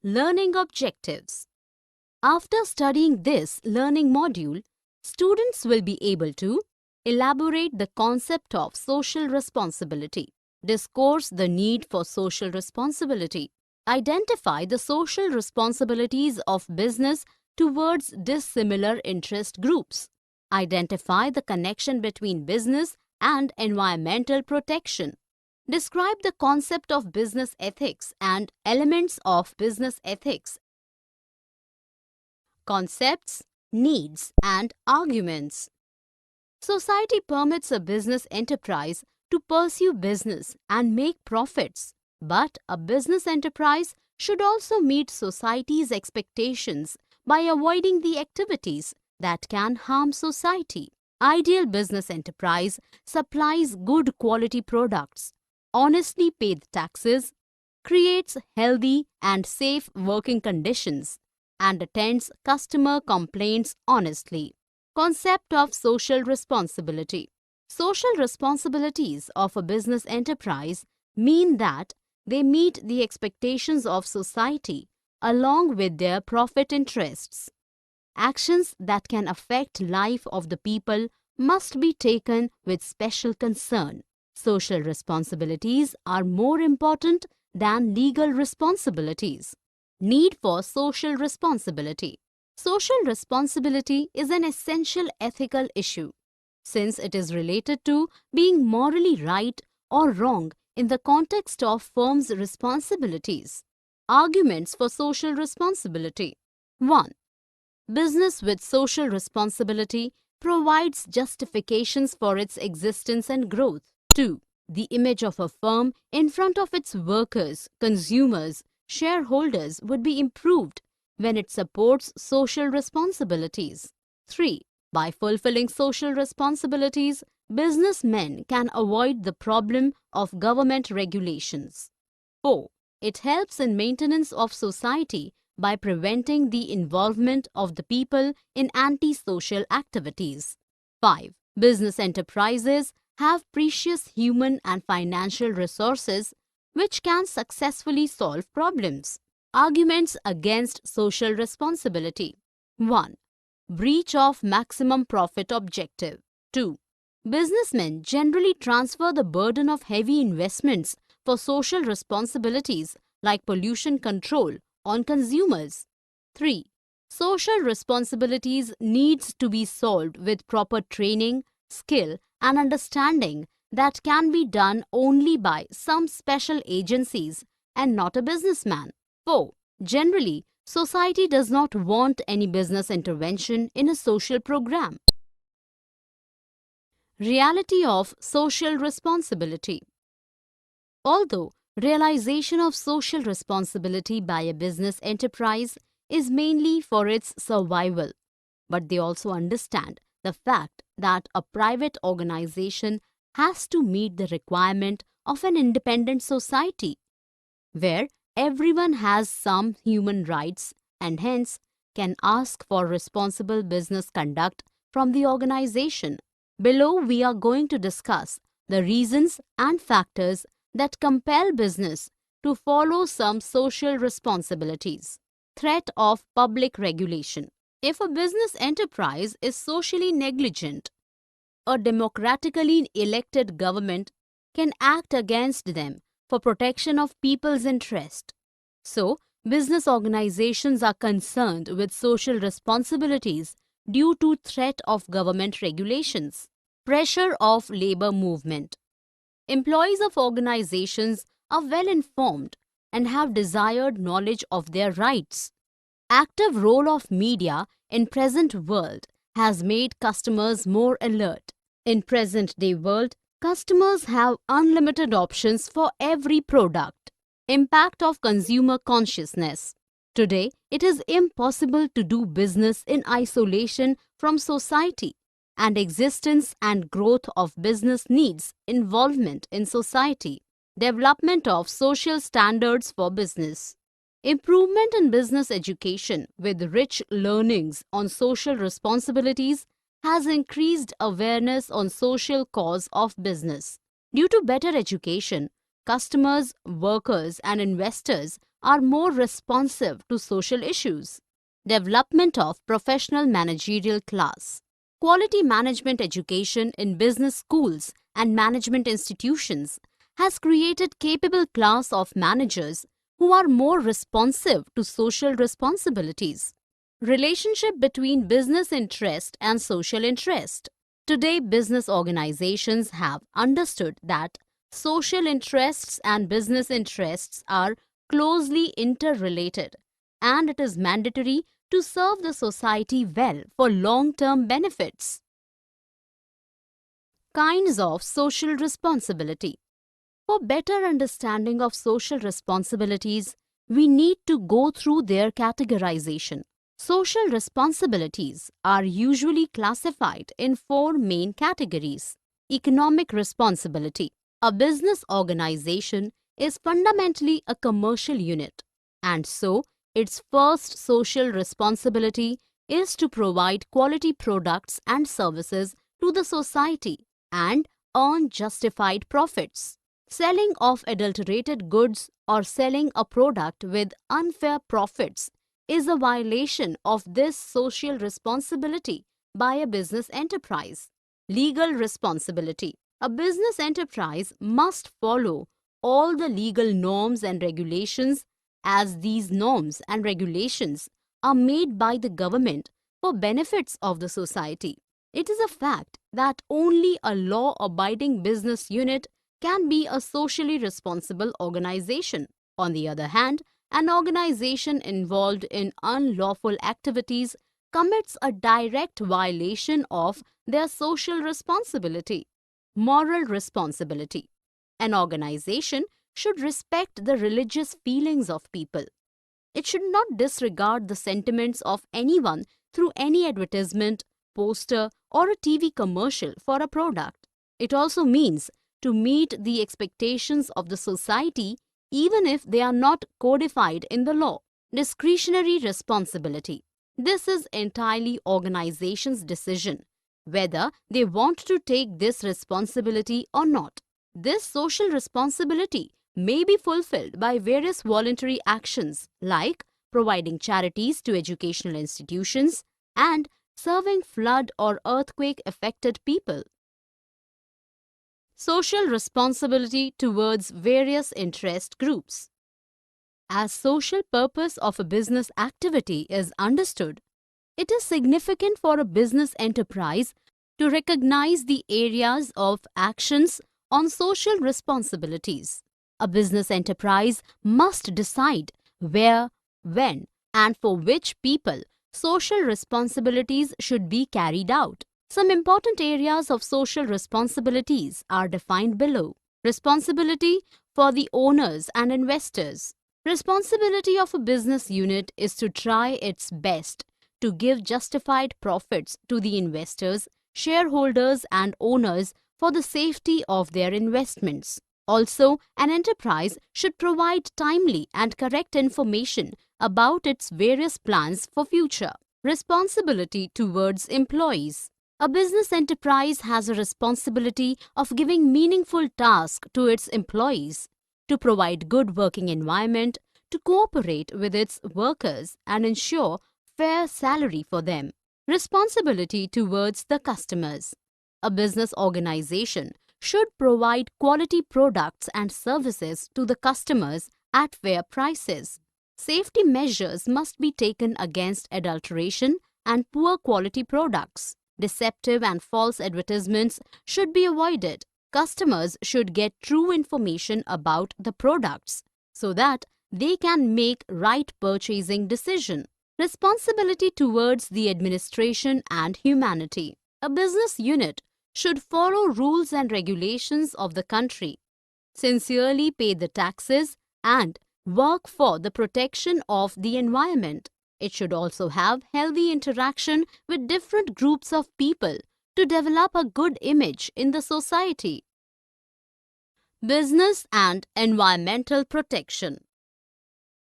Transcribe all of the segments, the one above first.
Learning objectives. After studying this learning module, students will be able to elaborate the concept of social responsibility, discourse the need for social responsibility, identify the social responsibilities of business towards dissimilar interest groups, identify the connection between business and environmental protection, describe the concept of business ethics and elements of business ethics, concepts, needs, and arguments. Society permits a business enterprise to pursue business and make profits, but a business enterprise should also meet society's expectations by avoiding the activities that can harm society. Ideal business enterprise supplies good quality products, honestly pays taxes, creates healthy and safe working conditions, and attends customer complaints honestly. Concept of social responsibility. Social responsibilities of a business enterprise mean that they meet the expectations of society along with their profit interests. Actions that can affect life of the people must be taken with special concern. Social responsibilities are more important than legal responsibilities. Need for social responsibility. Social responsibility is an essential ethical issue since it is related to being morally right or wrong in the context of firms' responsibilities. Arguments for social responsibility. 1. Business with social responsibility provides justifications for its existence and growth. 2. The image of a firm in front of its workers, consumers, shareholders would be improved when it supports social responsibilities. 3. By fulfilling social responsibilities, businessmen can avoid the problem of government regulations. 4. It helps in maintenance of society by preventing the involvement of the people in anti-social activities. 5. Business enterprises have precious human and financial resources which can successfully solve problems. Arguments against social responsibility. 1. Breach of maximum profit objective. 2. Businessmen generally transfer the burden of heavy investments for social responsibilities like pollution control on consumers. 3. Social responsibilities needs to be solved with proper training, skill and understanding that can be done only by some special agencies and not a businessman. 4. Generally, society does not want any business intervention in a social program. Reality of social responsibility. Although realization of social responsibility by a business enterprise is mainly for its survival, but they also understand the fact that a private organization has to meet the requirement of an independent society, where everyone has some human rights and hence can ask for responsible business conduct from the organization. Below, we are going to discuss the reasons and factors that compel business to follow some social responsibilities. Threat of public regulation. If a business enterprise is socially negligent, a democratically elected government can act against them for protection of people's interest. So, business organizations are concerned with social responsibilities due to threat of government regulations. Pressure of labor movement. Employees of organizations are well informed and have desired knowledge of their rights. Active role of media in present world has made customers more alert. In present day world, customers have unlimited options for every product. Impact of consumer consciousness. Today, it is impossible to do business in isolation from society, and existence and growth of business needs involvement in society. Development of social standards for business. Improvement in business education with rich learnings on social responsibilities has increased awareness on social cause of business. Due to better education, customers, workers, and investors are more responsive to social issues. Development of professional managerial class. Quality management education in business schools and management institutions has created capable class of managers who are more responsive to social responsibilities. Relationship between business interest and social interest. Today, business organizations have understood that social interests and business interests are closely interrelated, and it is mandatory to serve the society well for long-term benefits. Kinds of social responsibility. For better understanding of social responsibilities, we need to go through their categorization. Social responsibilities are usually classified in four main categories. Economic responsibility. A business organization is fundamentally a commercial unit, and so its first social responsibility is to provide quality products and services to the society and earn justified profits. Selling of adulterated goods or selling a product with unfair profits is a violation of this social responsibility by a business enterprise. Legal responsibility. A business enterprise must follow all the legal norms and regulations, as these norms and regulations are made by the government for benefits of the society. It is a fact that only a law-abiding business unit can be a socially responsible organization. On the other hand, an organization involved in unlawful activities commits a direct violation of their social responsibility. Moral responsibility. An organization should respect the religious feelings of people. It should not disregard the sentiments of anyone through any advertisement, poster, or a TV commercial for a product. It also means to meet the expectations of the society even if they are not codified in the law. Discretionary responsibility. This is entirely organization's decision whether they want to take this responsibility or not. This social responsibility may be fulfilled by various voluntary actions like providing charities to educational institutions and serving flood or earthquake affected people. Social responsibility towards various interest groups. As social purpose of a business activity is understood, it is significant for a business enterprise to recognize the areas of actions on social responsibilities. A business enterprise must decide where, when, and for which people social responsibilities should be carried out. Some important areas of social responsibilities are defined below. Responsibility for the owners and investors. Responsibility of a business unit is to try its best to give justified profits to the investors, shareholders, and owners for the safety of their investments. Also, an enterprise should provide timely and correct information about its various plans for future. Responsibility towards employees. A business enterprise has a responsibility of giving meaningful tasks to its employees, to provide good working environment, to cooperate with its workers and ensure fair salary for them. Responsibility towards the customers. A business organization should provide quality products and services to the customers at fair prices. Safety measures must be taken against adulteration and poor quality products. Deceptive and false advertisements should be avoided. Customers should get true information about the products so that they can make right purchasing decision. Responsibility towards the administration and humanity. A business unit should follow rules and regulations of the country, sincerely pay the taxes, and work for the protection of the environment. It should also have healthy interaction with different groups of people to develop a good image in the society. Business and environmental protection.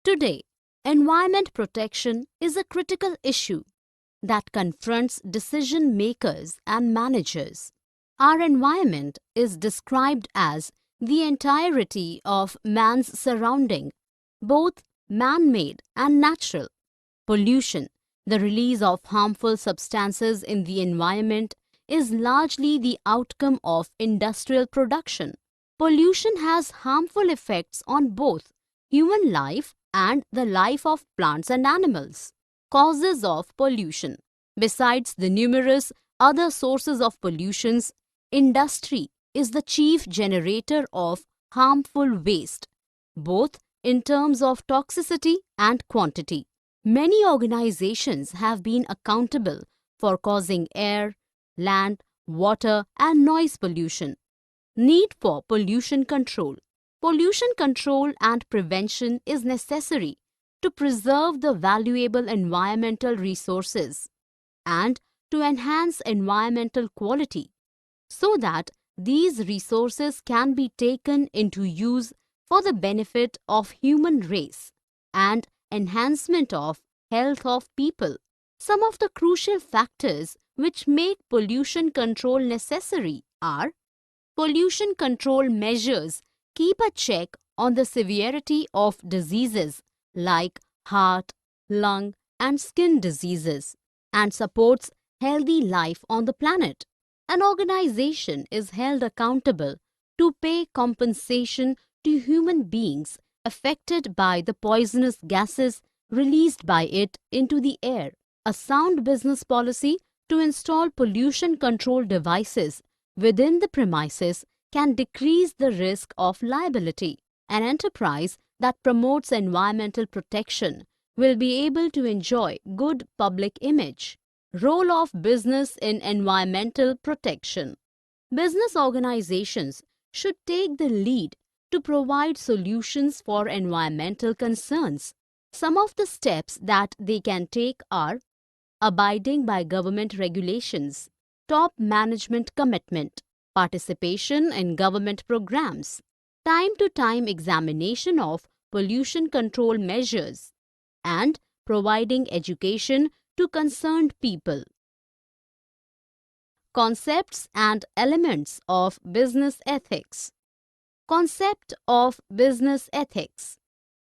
Today, environment protection is a critical issue that confronts decision makers and managers. Our environment is described as the entirety of man's surrounding, both man-made and natural. Pollution, the release of harmful substances in the environment, is largely the outcome of industrial production. Pollution has harmful effects on both human life and the life of plants and animals. Causes of pollution. Besides the numerous other sources of pollutions, industry is the chief generator of harmful waste, both in terms of toxicity and quantity. Many organizations have been accountable for causing air, land, water, and noise pollution. Need for pollution control. Pollution control and prevention is necessary to preserve the valuable environmental resources and to enhance environmental quality so that these resources can be taken into use for the benefit of human race and enhancement of health of people. Some of the crucial factors which make pollution control necessary are: pollution control measures keep a check on the severity of diseases like heart, lung, and skin diseases and supports healthy life on the planet. An organization is held accountable to pay compensation to human beings affected by the poisonous gases released by it into the air. A sound business policy to install pollution control devices within the premises can decrease the risk of liability. An enterprise that promotes environmental protection will be able to enjoy good public image. Role of business in environmental protection. Business organizations should take the lead to provide solutions for environmental concerns. Some of the steps that they can take are: abiding by government regulations, top management commitment, participation in government programs, time-to-time examination of pollution control measures, and providing education to concerned people. Concepts and elements of business ethics. Concept of business ethics.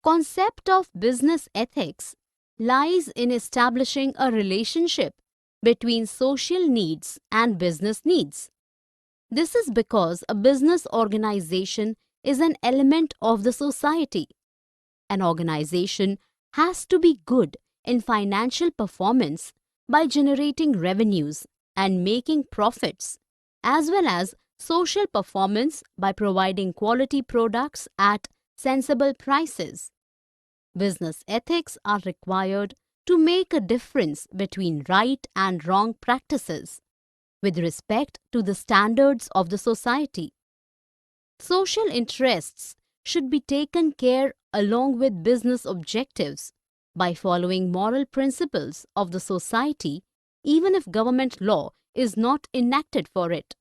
Concept of business ethics lies in establishing a relationship between social needs and business needs. This is because a business organization is an element of the society. An organization has to be good in financial performance by generating revenues and making profits, as well as social performance by providing quality products at sensible prices. Business ethics are required to make a difference between right and wrong practices with respect to the standards of the society. Social interests should be taken care along with business objectives by following moral principles of the society even if government law is not enacted for it.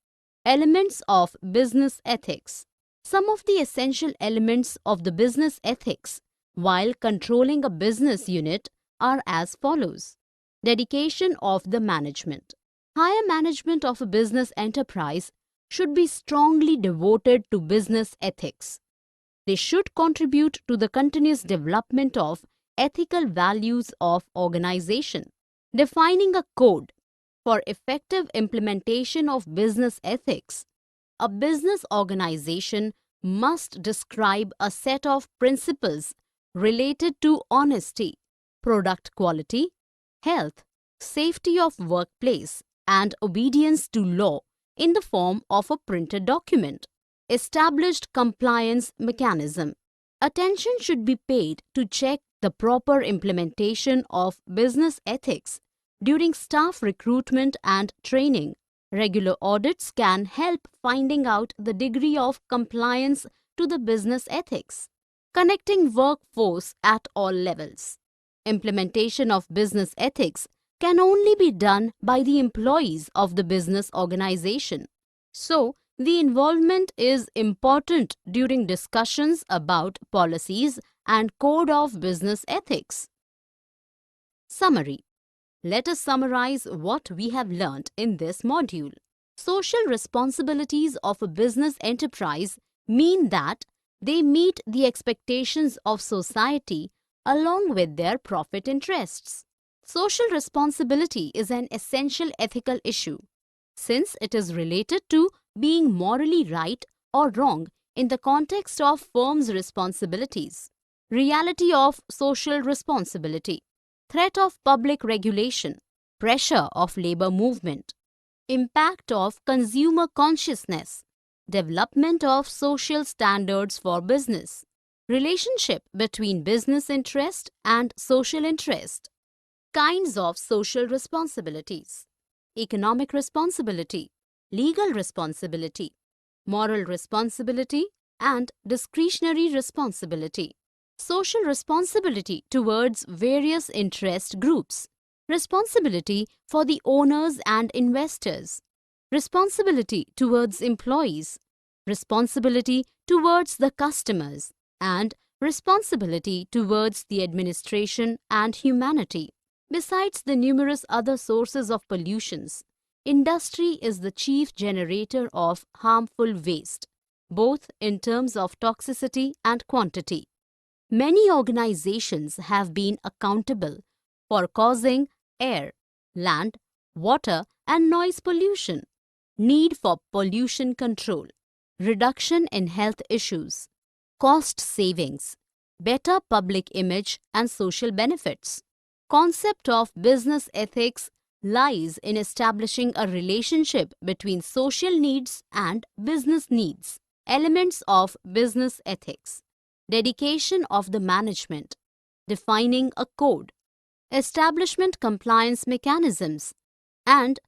Elements of business ethics. Some of the essential elements of the business ethics while controlling a business unit are as follows. Dedication of the management. Higher management of a business enterprise should be strongly devoted to business ethics. They should contribute to the continuous development of ethical values of organization. Defining a code for effective implementation of business ethics. A business organization must describe a set of principles related to honesty, product quality, health, safety of workplace, and obedience to law in the form of a printed document. Established compliance mechanism. Attention should be paid to check the proper implementation of business ethics during staff recruitment and training. Regular audits can help finding out the degree of compliance to the business ethics. Connecting workforce at all levels. Implementation of business ethics can only be done by the employees of the business organization. So, the involvement is important during discussions about policies and code of business ethics. Summary. Let us summarize what we have learnt in this module. Social responsibilities of a business enterprise mean that they meet the expectations of society along with their profit interests. Social responsibility is an essential ethical issue since it is related to being morally right or wrong in the context of firms' responsibilities. Reality of social responsibility, threat of public regulation, pressure of labor movement, impact of consumer consciousness, development of social standards for business, relationship between business interest and social interest, kinds of social responsibilities, economic responsibility, legal responsibility, moral responsibility, and discretionary responsibility. Social responsibility towards various interest groups, responsibility for the owners and investors, responsibility towards employees, responsibility towards the customers, and responsibility towards the administration and humanity. Besides the numerous other sources of pollutions, industry is the chief generator of harmful waste, both in terms of toxicity and quantity. Many organizations have been accountable for causing air, land, water, and noise pollution, need for pollution control, reduction in health issues, cost savings, better public image and social benefits. Concept of business ethics lies in establishing a relationship between social needs and business needs. Elements of business ethics. Dedication of the management. Defining a code. Establishment compliance mechanisms and